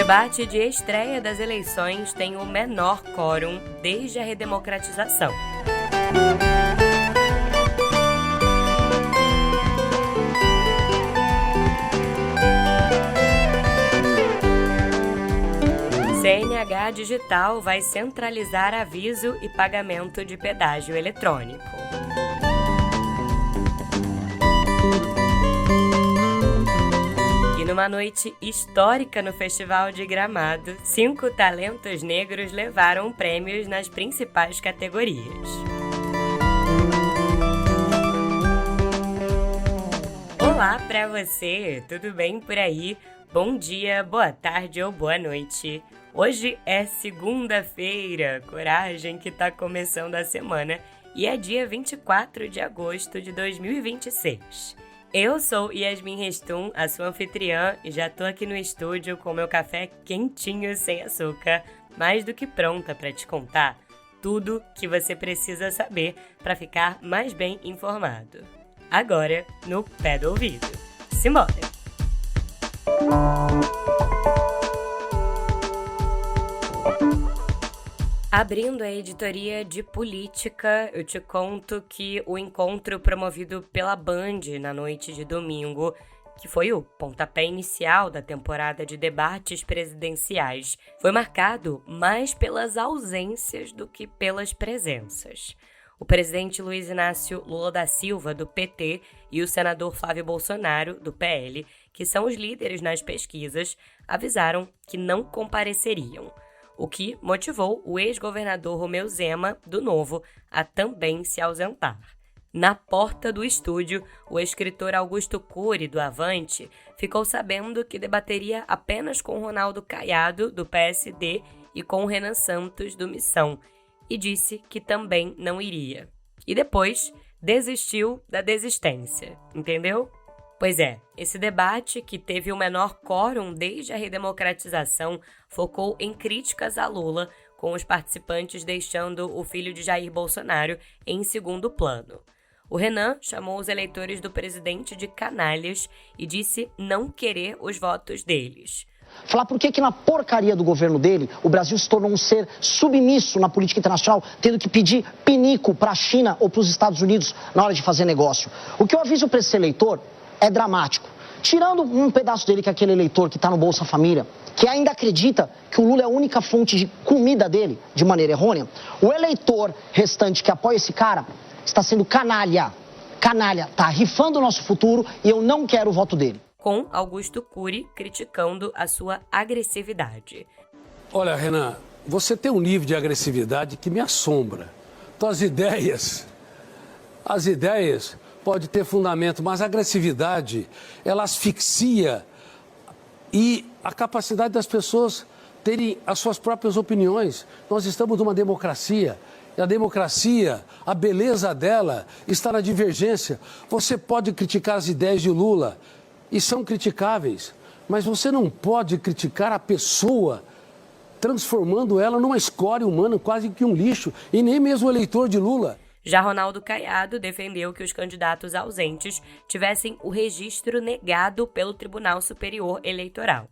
debate de estreia das eleições tem o menor quórum desde a redemocratização. CNH Digital vai centralizar aviso e pagamento de pedágio eletrônico. E numa noite histórica no Festival de Gramado, 5 talentos negros levaram prêmios nas principais categorias. Olá pra você, tudo bem por aí? Bom dia, boa tarde ou boa noite. Hoje é segunda-feira, coragem que tá começando a semana, e é dia 24 de agosto de 2026. Eu sou Yasmin Restum, a sua anfitriã, e já tô aqui no estúdio com meu café quentinho sem açúcar, mais do que pronta para te contar tudo que você precisa saber para ficar mais bem informado. Agora, no pé do ouvido. Simbora! Abrindo a editoria de política, eu te conto que o encontro promovido pela Band na noite de domingo, que foi o pontapé inicial da temporada de debates presidenciais, foi marcado mais pelas ausências do que pelas presenças. O presidente Luiz Inácio Lula da Silva, do PT, e o senador Flávio Bolsonaro, do PL, que são os líderes nas pesquisas, avisaram que não compareceriam, o que motivou o ex-governador Romeu Zema, do Novo, a também se ausentar. Na porta do estúdio, o escritor Augusto Cury, do Avante, ficou sabendo que debateria apenas com Ronaldo Caiado, do PSD, e com Renan Santos, do Missão, e disse que também não iria. E depois, desistiu da desistência, entendeu? Pois é, esse debate, que teve o menor quórum desde a redemocratização, focou em críticas a Lula, com os participantes deixando o filho de Jair Bolsonaro em segundo plano. O Renan chamou os eleitores do presidente de canalhas e disse não querer os votos deles. Falar por que na porcaria do governo dele, o Brasil se tornou um ser submisso na política internacional, tendo que pedir pinico para a China ou para os Estados Unidos na hora de fazer negócio. O que eu aviso para esse eleitor é dramático. Tirando um pedaço dele, que é aquele eleitor que está no Bolsa Família, que ainda acredita que o Lula é a única fonte de comida dele, de maneira errônea, o eleitor restante que apoia esse cara está sendo canalha. Canalha, está rifando o nosso futuro e eu não quero o voto dele. Com Augusto Cury criticando a sua agressividade. Olha, Renan, você tem um nível de agressividade que me assombra. Então, as ideias podem ter fundamento, mas a agressividade, ela asfixia e a capacidade das pessoas terem as suas próprias opiniões. Nós estamos numa democracia. E a democracia, a beleza dela está na divergência. Você pode criticar as ideias de Lula, e são criticáveis, mas você não pode criticar a pessoa, transformando ela numa escória humana, quase que um lixo, e nem mesmo o eleitor de Lula. Já Ronaldo Caiado defendeu que os candidatos ausentes tivessem o registro negado pelo Tribunal Superior Eleitoral.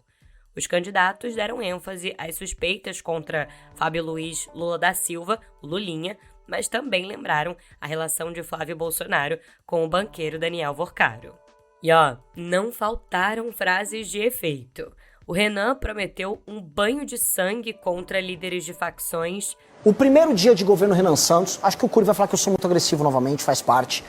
Os candidatos deram ênfase às suspeitas contra Fábio Luiz Lula da Silva, o Lulinha, mas também lembraram a relação de Flávio Bolsonaro com o banqueiro Daniel Vorcaro. E não faltaram frases de efeito. O Renan prometeu um banho de sangue contra líderes de facções. O primeiro dia de governo Renan Santos, acho que o Cury vai falar que eu sou muito agressivo novamente, faz parte.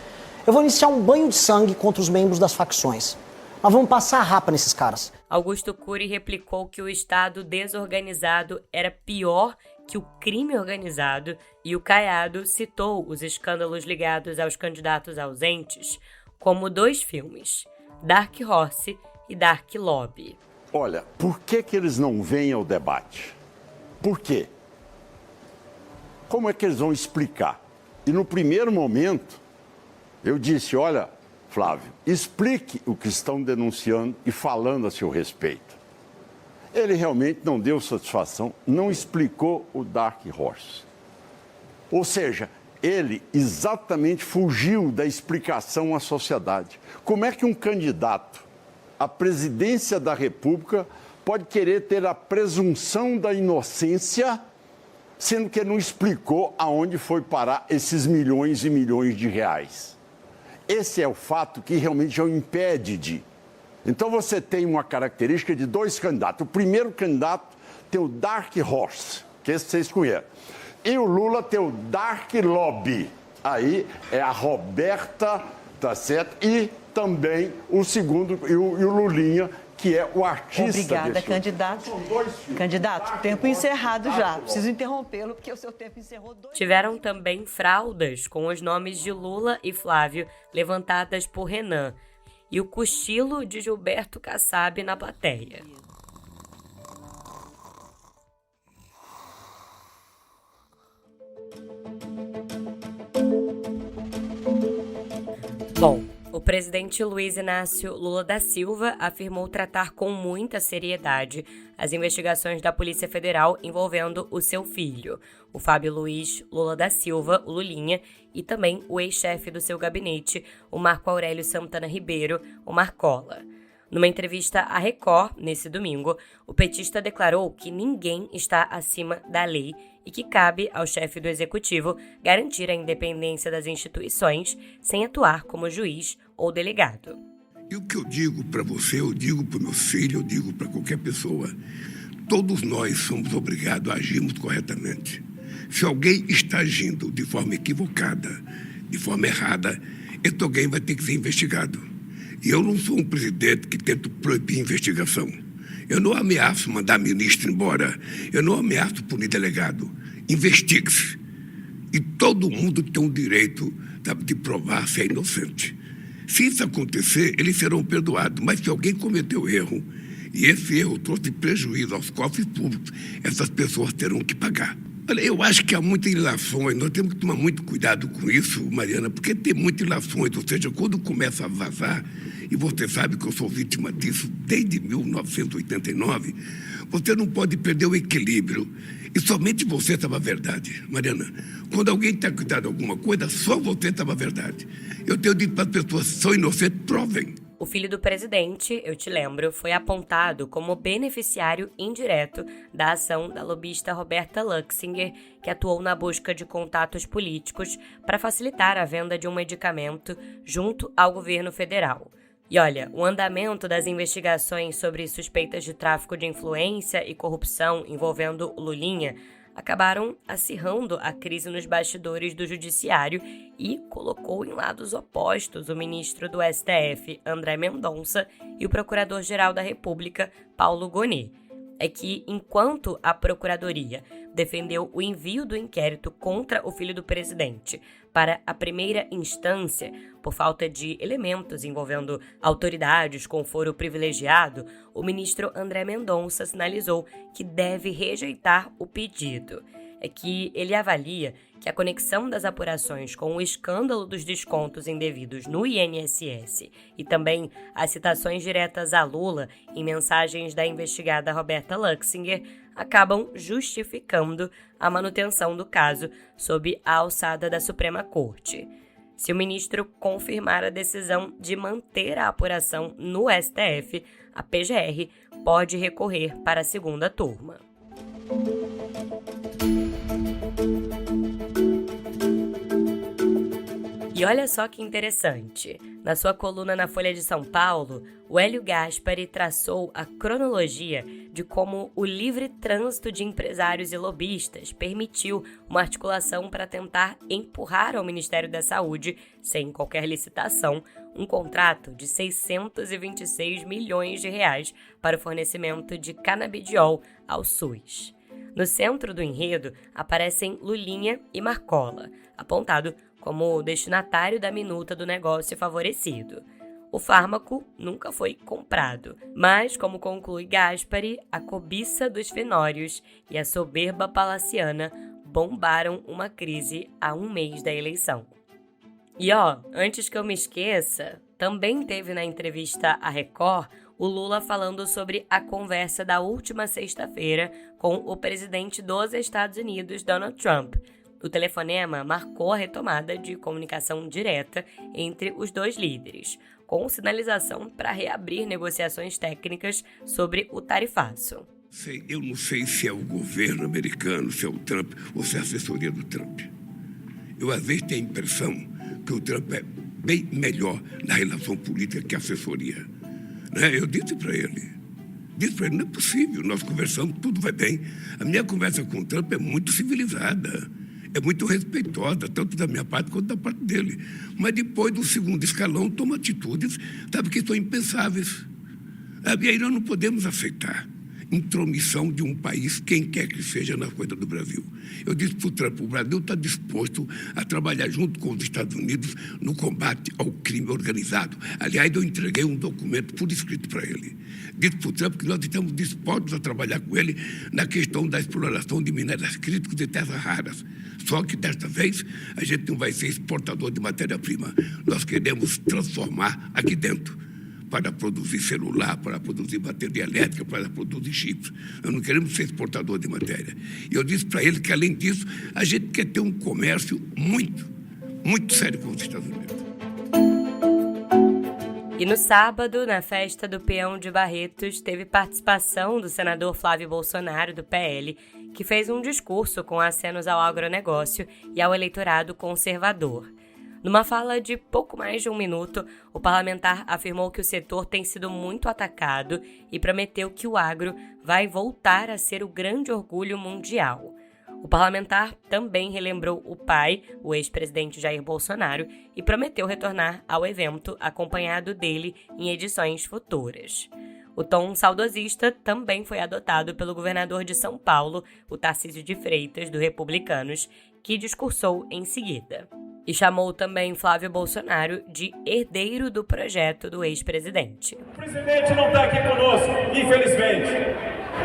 Eu vou iniciar um banho de sangue contra os membros das facções. Nós vamos passar a rapa nesses caras. Augusto Cury replicou que o Estado desorganizado era pior que o crime organizado, e o Caiado citou os escândalos ligados aos candidatos ausentes como 2 filmes, Dark Horse e Dark Lobby. Olha, por que eles não vêm ao debate? Por quê? Como é que eles vão explicar? E no primeiro momento, eu disse, olha, Flávio, explique o que estão denunciando e falando a seu respeito. Ele realmente não deu satisfação, não explicou o Dark Horse. Ou seja, ele exatamente fugiu da explicação à sociedade. Como é que um candidato à presidência da República pode querer ter a presunção da inocência, sendo que não explicou aonde foi parar esses milhões e milhões de reais. Esse é o fato que realmente o impede de... Então você tem uma característica de dois candidatos. O primeiro candidato tem o Dark Horse, que esse vocês conhecem. E o Lula tem o Dark Lobby. Aí é a Roberta, tá certo? E também o segundo, e o Lulinha, que é o artista. Obrigada, candidato. Candidato, tempo encerrado já. Preciso interrompê-lo, porque o seu tempo encerrou. Tiveram também fraldas com os nomes de Lula e Flávio levantadas por Renan e o cochilo de Gilberto Kassab na plateia. Bom, o presidente Luiz Inácio Lula da Silva afirmou tratar com muita seriedade as investigações da Polícia Federal envolvendo o seu filho, o Fábio Luiz Lula da Silva, o Lulinha, e também o ex-chefe do seu gabinete, o Marco Aurélio Santana Ribeiro, o Marcola. Numa entrevista à Record, nesse domingo, o petista declarou que ninguém está acima da lei e que cabe ao chefe do executivo garantir a independência das instituições sem atuar como juiz ou delegado. E o que eu digo para você, eu digo para o meu filho, eu digo para qualquer pessoa, todos nós somos obrigados a agirmos corretamente. Se alguém está agindo de forma equivocada, de forma errada, esse alguém vai ter que ser investigado. E eu não sou um presidente que tento proibir investigação. Eu não ameaço mandar ministro embora. Eu não ameaço punir delegado. Investigue-se. E todo mundo tem o direito de provar se é inocente. Se isso acontecer, eles serão perdoados. Mas se alguém cometeu erro, e esse erro trouxe prejuízo aos cofres públicos, essas pessoas terão que pagar. Olha, eu acho que há muitas ilações, nós temos que tomar muito cuidado com isso, Mariana, porque tem muitas ilações, ou seja, quando começa a vazar, e você sabe que eu sou vítima disso desde 1989, você não pode perder o equilíbrio. E somente você estava a verdade, Mariana. Quando alguém está cuidando de alguma coisa, só você estava a verdade. Eu tenho dito para as pessoas, são inocentes, provem. O filho do presidente, eu te lembro, foi apontado como beneficiário indireto da ação da lobista Roberta Luxinger, que atuou na busca de contatos políticos para facilitar a venda de um medicamento junto ao governo federal. E olha, o andamento das investigações sobre suspeitas de tráfico de influência e corrupção envolvendo o Lulinha acabaram acirrando a crise nos bastidores do judiciário e colocou em lados opostos o ministro do STF, André Mendonça, e o procurador-geral da República, Paulo Gonet. É que, enquanto a Procuradoria defendeu o envio do inquérito contra o filho do presidente para a primeira instância, por falta de elementos envolvendo autoridades com foro privilegiado, o ministro André Mendonça sinalizou que deve rejeitar o pedido. É que ele avalia que a conexão das apurações com o escândalo dos descontos indevidos no INSS e também as citações diretas a Lula em mensagens da investigada Roberta Luxinger acabam justificando a manutenção do caso sob a alçada da Suprema Corte. Se o ministro confirmar a decisão de manter a apuração no STF, a PGR pode recorrer para a segunda turma. E olha só que interessante, na sua coluna na Folha de São Paulo, o Hélio Gaspari traçou a cronologia de como o livre trânsito de empresários e lobistas permitiu uma articulação para tentar empurrar ao Ministério da Saúde, sem qualquer licitação, um contrato de 626 milhões de reais para o fornecimento de canabidiol ao SUS. No centro do enredo aparecem Lulinha e Marcola, apontado como destinatário da minuta do negócio favorecido. O fármaco nunca foi comprado, mas, como conclui Gaspari, a cobiça dos fenórios e a soberba palaciana bombaram uma crise a um mês da eleição. E antes que eu me esqueça, também teve na entrevista à Record o Lula falando sobre a conversa da última sexta-feira com o presidente dos Estados Unidos, Donald Trump. O telefonema marcou a retomada de comunicação direta entre os dois líderes, com sinalização para reabrir negociações técnicas sobre o tarifaço. Eu não sei se é o governo americano, se é o Trump ou se é a assessoria do Trump. Eu, às vezes, tenho a impressão que o Trump é bem melhor na relação política que a assessoria. Eu disse para ele, não é possível, nós conversamos, tudo vai bem. A minha conversa com o Trump é muito civilizada, é muito respeitosa, tanto da minha parte quanto da parte dele. Mas depois do segundo escalão, toma atitudes, que são impensáveis. E aí nós não podemos aceitar intromissão de um país, quem quer que seja, na coisa do Brasil. Eu disse para o Trump, o Brasil está disposto a trabalhar junto com os Estados Unidos no combate ao crime organizado. Aliás, eu entreguei um documento por escrito para ele. Disse para o Trump que nós estamos dispostos a trabalhar com ele na questão da exploração de minérios críticos e terras raras. Só que desta vez a gente não vai ser exportador de matéria-prima. Nós queremos transformar aqui dentro, para produzir celular, para produzir bateria elétrica, para produzir chips. Nós não queremos ser exportador de matéria. E eu disse para ele que, além disso, a gente quer ter um comércio muito, muito sério com os Estados Unidos. E no sábado, na festa do Peão de Barretos, teve participação do senador Flávio Bolsonaro, do PL, que fez um discurso com acenos ao agronegócio e ao eleitorado conservador. Numa fala de pouco mais de 1 minuto, o parlamentar afirmou que o setor tem sido muito atacado e prometeu que o agro vai voltar a ser o grande orgulho mundial. O parlamentar também relembrou o pai, o ex-presidente Jair Bolsonaro, e prometeu retornar ao evento acompanhado dele em edições futuras. O tom saudosista também foi adotado pelo governador de São Paulo, o Tarcísio de Freitas, do Republicanos, que discursou em seguida. E chamou também Flávio Bolsonaro de herdeiro do projeto do ex-presidente. O presidente não está aqui conosco, infelizmente,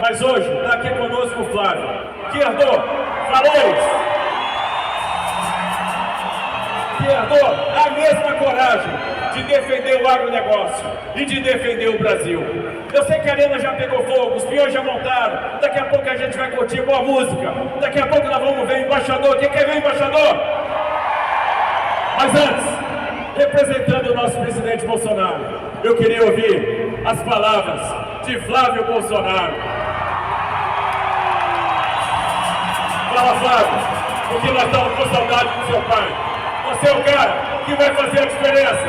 mas hoje está aqui conosco o Flávio, que herdou valores, que herdou a mesma coragem de defender o agronegócio e de defender o Brasil. Eu sei que a arena já pegou fogo, os peões já montaram, daqui a pouco a gente vai curtir boa música, daqui a pouco nós vamos ver o embaixador. Quem quer ver o embaixador? Mas antes, representando o nosso presidente Bolsonaro, eu queria ouvir as palavras de Flávio Bolsonaro. Fala, Flávio, porque nós estamos com saudade do seu pai. Você é o cara que vai fazer a diferença.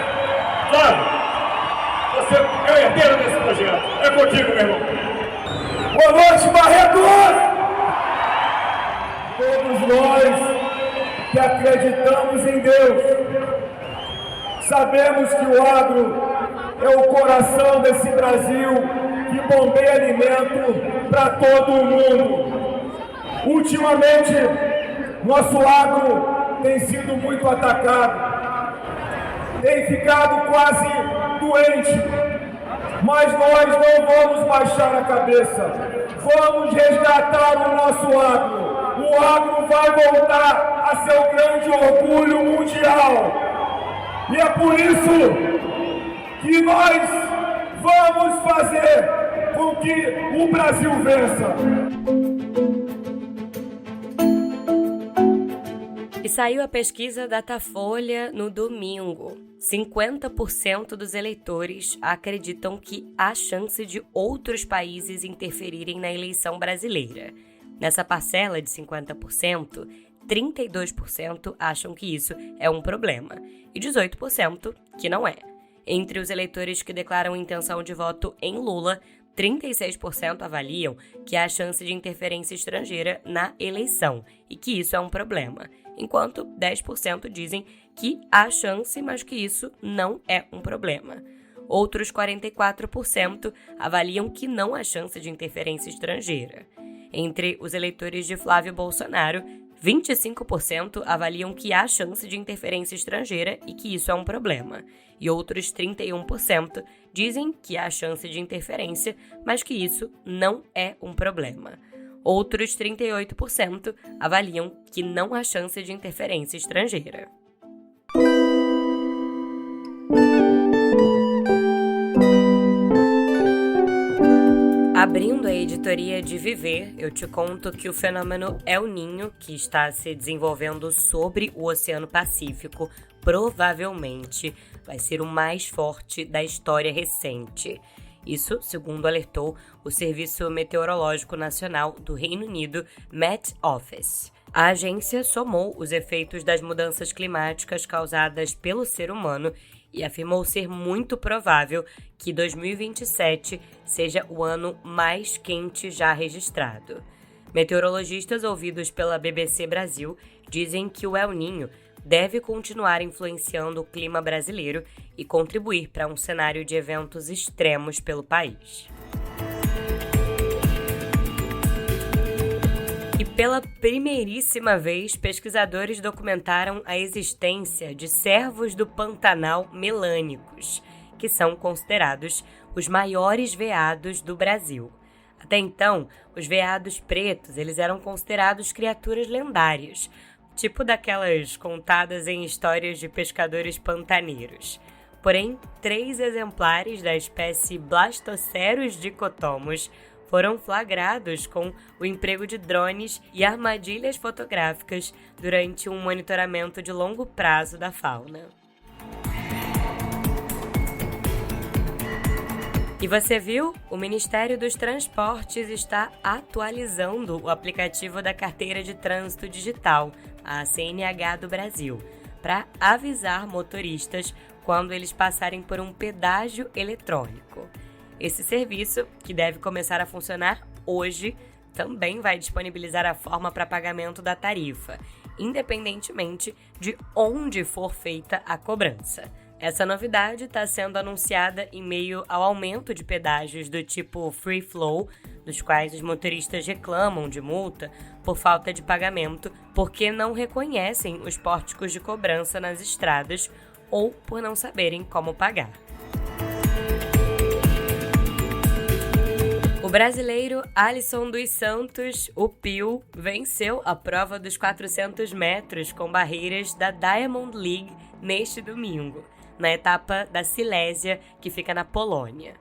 Flávio, você é o herdeiro desse projeto. É contigo, meu irmão. Boa noite, Barretos! Todos nós que acreditamos em Deus, sabemos que o agro é o coração desse Brasil que bombeia alimento para todo o mundo. Ultimamente, nosso agro tem sido muito atacado, tem ficado quase doente, mas nós não vamos baixar a cabeça, vamos resgatar o nosso agro. O agro vai voltar a ser o grande orgulho mundial. E é por isso que nós vamos fazer com que o Brasil vença. E saiu a pesquisa Datafolha no domingo. 50% dos eleitores acreditam que há chance de outros países interferirem na eleição brasileira. Nessa parcela de 50%, 32% acham que isso é um problema e 18% que não é. Entre os eleitores que declaram intenção de voto em Lula, 36% avaliam que há chance de interferência estrangeira na eleição e que isso é um problema, enquanto 10% dizem que há chance, mas que isso não é um problema. Outros 44% avaliam que não há chance de interferência estrangeira. Entre os eleitores de Flávio Bolsonaro, 25% avaliam que há chance de interferência estrangeira e que isso é um problema. E outros 31% dizem que há chance de interferência, mas que isso não é um problema. Outros 38% avaliam que não há chance de interferência estrangeira. A Abrindo a editoria de Viver, eu te conto que o fenômeno El Niño, que está se desenvolvendo sobre o Oceano Pacífico, provavelmente vai ser o mais forte da história recente. Isso, segundo alertou o Serviço Meteorológico Nacional do Reino Unido, Met Office. A agência somou os efeitos das mudanças climáticas causadas pelo ser humano e afirmou ser muito provável que 2027 seja o ano mais quente já registrado. Meteorologistas ouvidos pela BBC Brasil dizem que o El Niño deve continuar influenciando o clima brasileiro e contribuir para um cenário de eventos extremos pelo país. E pela primeiríssima vez, pesquisadores documentaram a existência de cervos do Pantanal melânicos, que são considerados os maiores veados do Brasil. Até então, os veados pretos eles eram considerados criaturas lendárias, tipo daquelas contadas em histórias de pescadores pantaneiros. Porém, 3 exemplares da espécie Blastoceros dicotomos foram flagrados com o emprego de drones e armadilhas fotográficas durante um monitoramento de longo prazo da fauna. E você viu? O Ministério dos Transportes está atualizando o aplicativo da Carteira de Trânsito Digital, a CNH do Brasil, para avisar motoristas quando eles passarem por um pedágio eletrônico. Esse serviço, que deve começar a funcionar hoje, também vai disponibilizar a forma para pagamento da tarifa, independentemente de onde for feita a cobrança. Essa novidade está sendo anunciada em meio ao aumento de pedágios do tipo Free Flow, dos quais os motoristas reclamam de multa por falta de pagamento porque não reconhecem os pórticos de cobrança nas estradas ou por não saberem como pagar. O brasileiro Alisson dos Santos, o Pio, venceu a prova dos 400 metros com barreiras da Diamond League neste domingo, na etapa da Silésia, que fica na Polônia.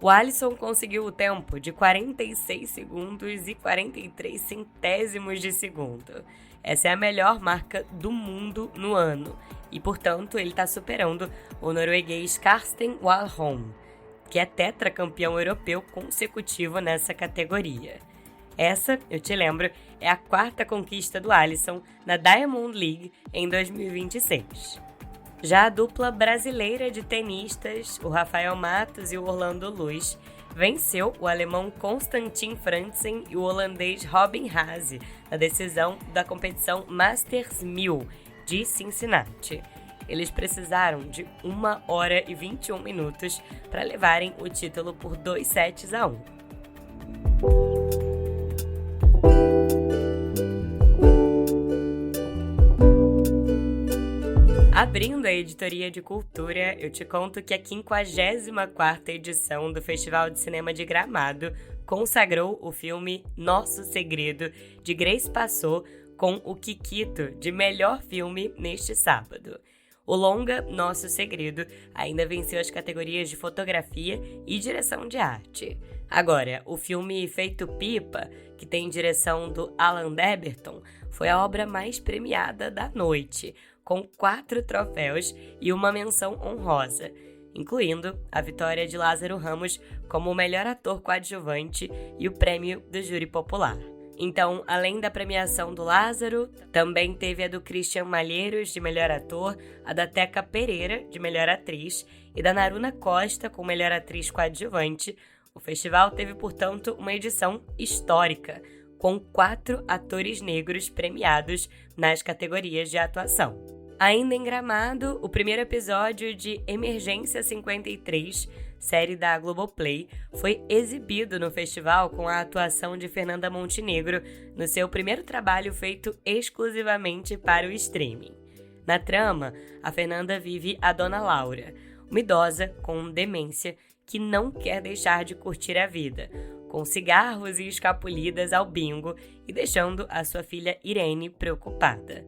O Alisson conseguiu o tempo de 46 segundos e 43 centésimos de segundo. Essa é a melhor marca do mundo no ano e, portanto, ele está superando o norueguês Karsten Warholm, que é tetracampeão europeu consecutivo nessa categoria. Essa, eu te lembro, é a 4ª conquista do Alisson na Diamond League em 2026. Já a dupla brasileira de tenistas, o Rafael Matos e o Orlando Luz, venceu o alemão Konstantin Franzen e o holandês Robin Haase na decisão da competição Masters 1000 de Cincinnati. Eles precisaram de 1 hora e 21 minutos para levarem o título por 2-1. Abrindo a editoria de cultura, eu te conto que a 54ª edição do Festival de Cinema de Gramado consagrou o filme Nosso Segredo, de Grace Passou, com o Kikito de melhor filme neste sábado. O longa Nosso Segredo ainda venceu as categorias de fotografia e direção de arte. Agora, o filme Feito Pipa, que tem direção do Alan Deberton, foi a obra mais premiada da noite, com 4 troféus e uma menção honrosa, incluindo a vitória de Lázaro Ramos como o melhor ator coadjuvante e o prêmio do júri popular. Então, além da premiação do Lázaro, também teve a do Christian Malheiros, de melhor ator, a da Teca Pereira, de melhor atriz, e da Naruna Costa, com melhor atriz coadjuvante. O festival teve, portanto, uma edição histórica, com 4 atores negros premiados nas categorias de atuação. Ainda em Gramado, o primeiro episódio de Emergência 53, série da Globoplay, foi exibido no festival com a atuação de Fernanda Montenegro no seu primeiro trabalho feito exclusivamente para o streaming. Na trama, a Fernanda vive a Dona Laura, uma idosa com demência que não quer deixar de curtir a vida, com cigarros e escapulidas ao bingo e deixando a sua filha Irene preocupada.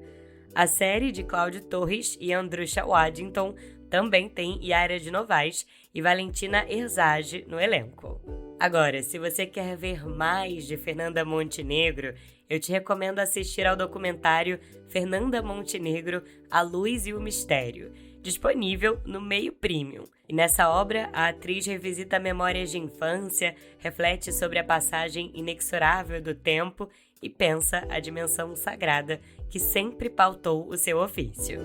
A série de Cláudio Torres e Andrusha Waddington também tem Yara de Novaes e Valentina Herzage no elenco. Agora, se você quer ver mais de Fernanda Montenegro, eu te recomendo assistir ao documentário Fernanda Montenegro, A Luz e o Mistério, disponível no Meio Premium. E nessa obra, a atriz revisita memórias de infância, reflete sobre a passagem inexorável do tempo e pensa a dimensão sagrada que sempre pautou o seu ofício.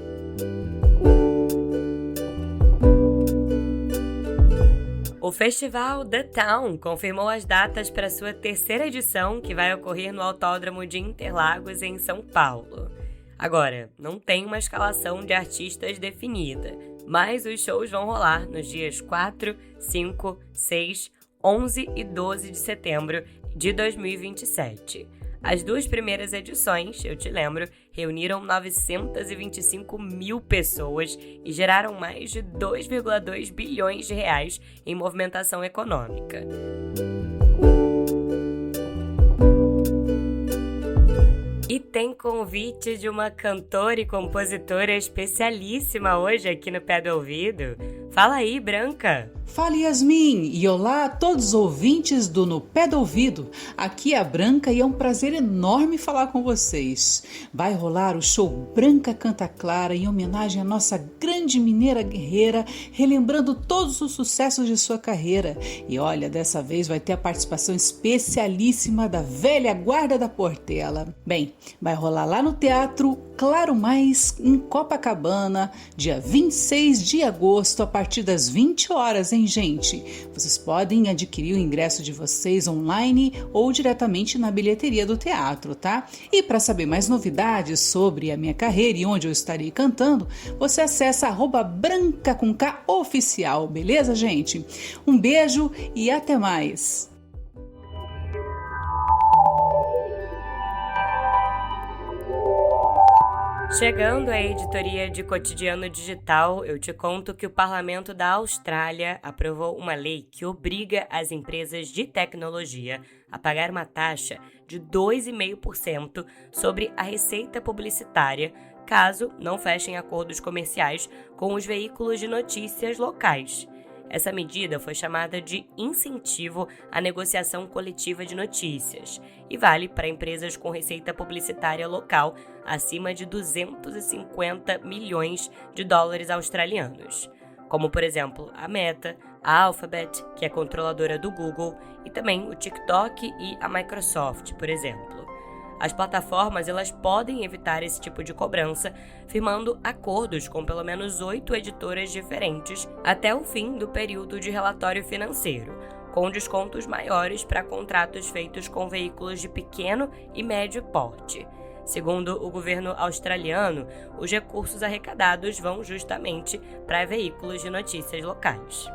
O festival The Town confirmou as datas para sua terceira edição, que vai ocorrer no Autódromo de Interlagos, em São Paulo. Agora, não tem uma escalação de artistas definida, mas os shows vão rolar nos dias 4, 5, 6, 11 e 12 de setembro de 2027. As duas primeiras edições, eu te lembro, reuniram 925 mil pessoas e geraram mais de 2,2 bilhões de reais em movimentação econômica. E tem convite de uma cantora e compositora especialíssima hoje aqui no Pé do Ouvido. Fala aí, Branca! Fala, Yasmin! E olá a todos os ouvintes do No Pé do Ouvido. Aqui é a Branca e é um prazer enorme falar com vocês. Vai rolar o show Branca Canta Clara em homenagem à nossa grande mineira guerreira, relembrando todos os sucessos de sua carreira. E olha, dessa vez vai ter a participação especialíssima da velha guarda da Portela. Bem, vai rolar lá no Teatro Claro Mais, em Copacabana, dia 26 de agosto, a partir das 20 horas, hein, gente? Vocês podem adquirir o ingresso de vocês online ou diretamente na bilheteria do teatro, tá? E para saber mais novidades sobre a minha carreira e onde eu estarei cantando, você acessa @branca_oficial, beleza, gente? Um beijo e até mais! Chegando à editoria de Cotidiano Digital, eu te conto que o Parlamento da Austrália aprovou uma lei que obriga as empresas de tecnologia a pagar uma taxa de 2,5% sobre a receita publicitária, caso não fechem acordos comerciais com os veículos de notícias locais. Essa medida foi chamada de incentivo à negociação coletiva de notícias e vale para empresas com receita publicitária local acima de 250 milhões de dólares australianos, como, por exemplo, a Meta, a Alphabet, que é controladora do Google, e também o TikTok e a Microsoft, por exemplo. As plataformas elas podem evitar esse tipo de cobrança firmando acordos com pelo menos 8 editoras diferentes até o fim do período de relatório financeiro, com descontos maiores para contratos feitos com veículos de pequeno e médio porte. Segundo o governo australiano, os recursos arrecadados vão justamente para veículos de notícias locais.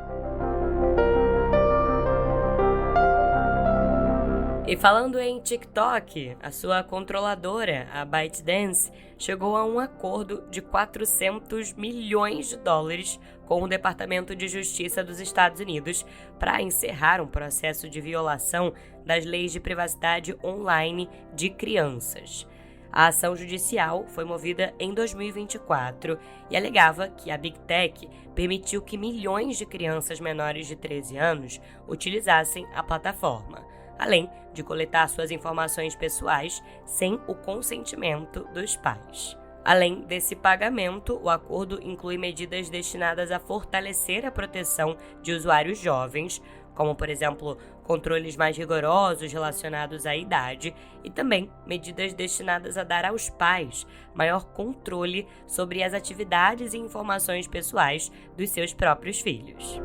E falando em TikTok, a sua controladora, a ByteDance, chegou a um acordo de 400 milhões de dólares com o Departamento de Justiça dos Estados Unidos para encerrar um processo de violação das leis de privacidade online de crianças. A ação judicial foi movida em 2024 e alegava que a Big Tech permitiu que milhões de crianças menores de 13 anos utilizassem a plataforma, além de coletar suas informações pessoais sem o consentimento dos pais. Além desse pagamento, o acordo inclui medidas destinadas a fortalecer a proteção de usuários jovens, como, por exemplo, controles mais rigorosos relacionados à idade e também medidas destinadas a dar aos pais maior controle sobre as atividades e informações pessoais dos seus próprios filhos.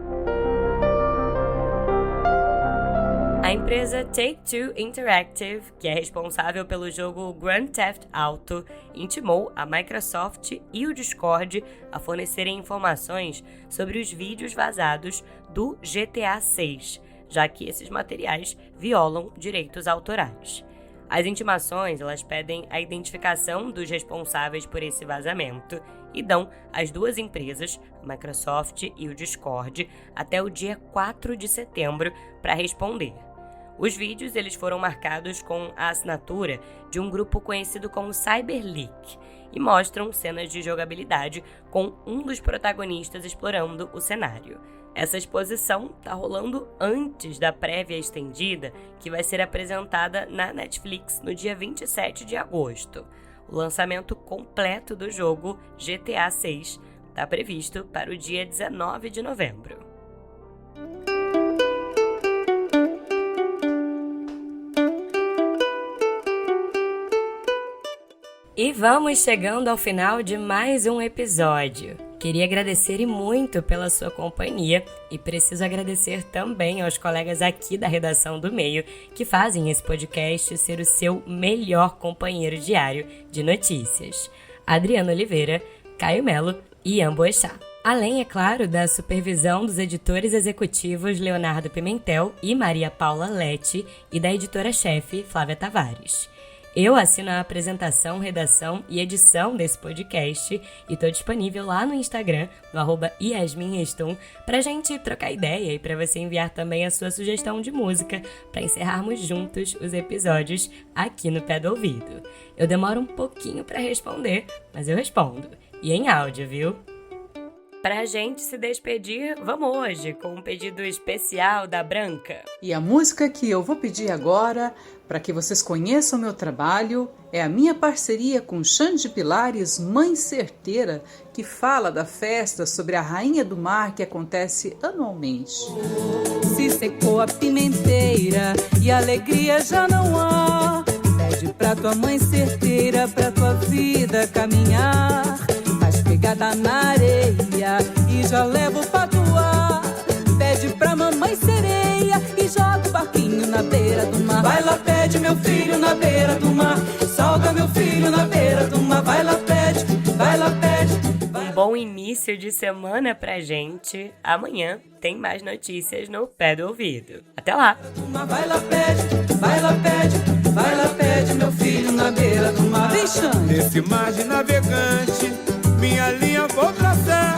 A empresa Take-Two Interactive, que é responsável pelo jogo Grand Theft Auto, intimou a Microsoft e o Discord a fornecerem informações sobre os vídeos vazados do GTA 6, já que esses materiais violam direitos autorais. As intimações elas pedem a identificação dos responsáveis por esse vazamento e dão às duas empresas, a Microsoft e o Discord, até o dia 4 de setembro para responder. Os vídeos eles foram marcados com a assinatura de um grupo conhecido como CyberLeak e mostram cenas de jogabilidade com um dos protagonistas explorando o cenário. Essa exposição está rolando antes da prévia estendida, que vai ser apresentada na Netflix no dia 27 de agosto. O lançamento completo do jogo GTA 6 está previsto para o dia 19 de novembro. E vamos chegando ao final de mais um episódio. Queria agradecer e muito pela sua companhia e preciso agradecer também aos colegas aqui da redação do Meio que fazem esse podcast ser o seu melhor companheiro diário de notícias. Adriana Oliveira, Caio Melo e Ian Boechat. Além, é claro, da supervisão dos editores executivos Leonardo Pimentel e Maria Paula Lete e da editora-chefe Flávia Tavares. Eu assino a apresentação, redação e edição desse podcast e estou disponível lá no Instagram, no @yasminreston, pra gente trocar ideia e para você enviar também a sua sugestão de música para encerrarmos juntos os episódios aqui no Pé do Ouvido. Eu demoro um pouquinho para responder, mas eu respondo. E em áudio, viu? Pra gente se despedir, vamos hoje com um pedido especial da Branca. E a música que eu vou pedir agora, para que vocês conheçam o meu trabalho, é a minha parceria com Xande Pilares, Mãe Certeira, que fala da festa sobre a Rainha do Mar que acontece anualmente. Se secou a pimenteira e alegria já não há, pede pra tua mãe certeira, pra tua vida caminhar. Pegada na areia e já levo o patuá. Pede pra mamãe sereia e joga o barquinho na beira do mar. Vai lá, pede meu filho na beira do mar. Salga meu filho na beira do mar. Vai lá, pede, vai lá, pede. Um bom início de semana pra gente. Amanhã tem mais notícias no Pé do Ouvido. Até lá! Vai lá, pede, vai lá, pede. Vai lá, pede meu filho na beira do mar. Nesse mar de navegante, minha linha vou traçar,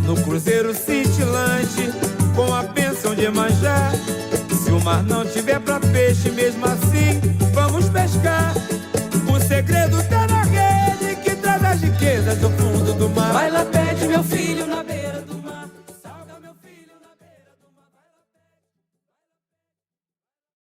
no cruzeiro cintilante, com a bênção de Iemanjá. Se o mar não tiver pra peixe, mesmo assim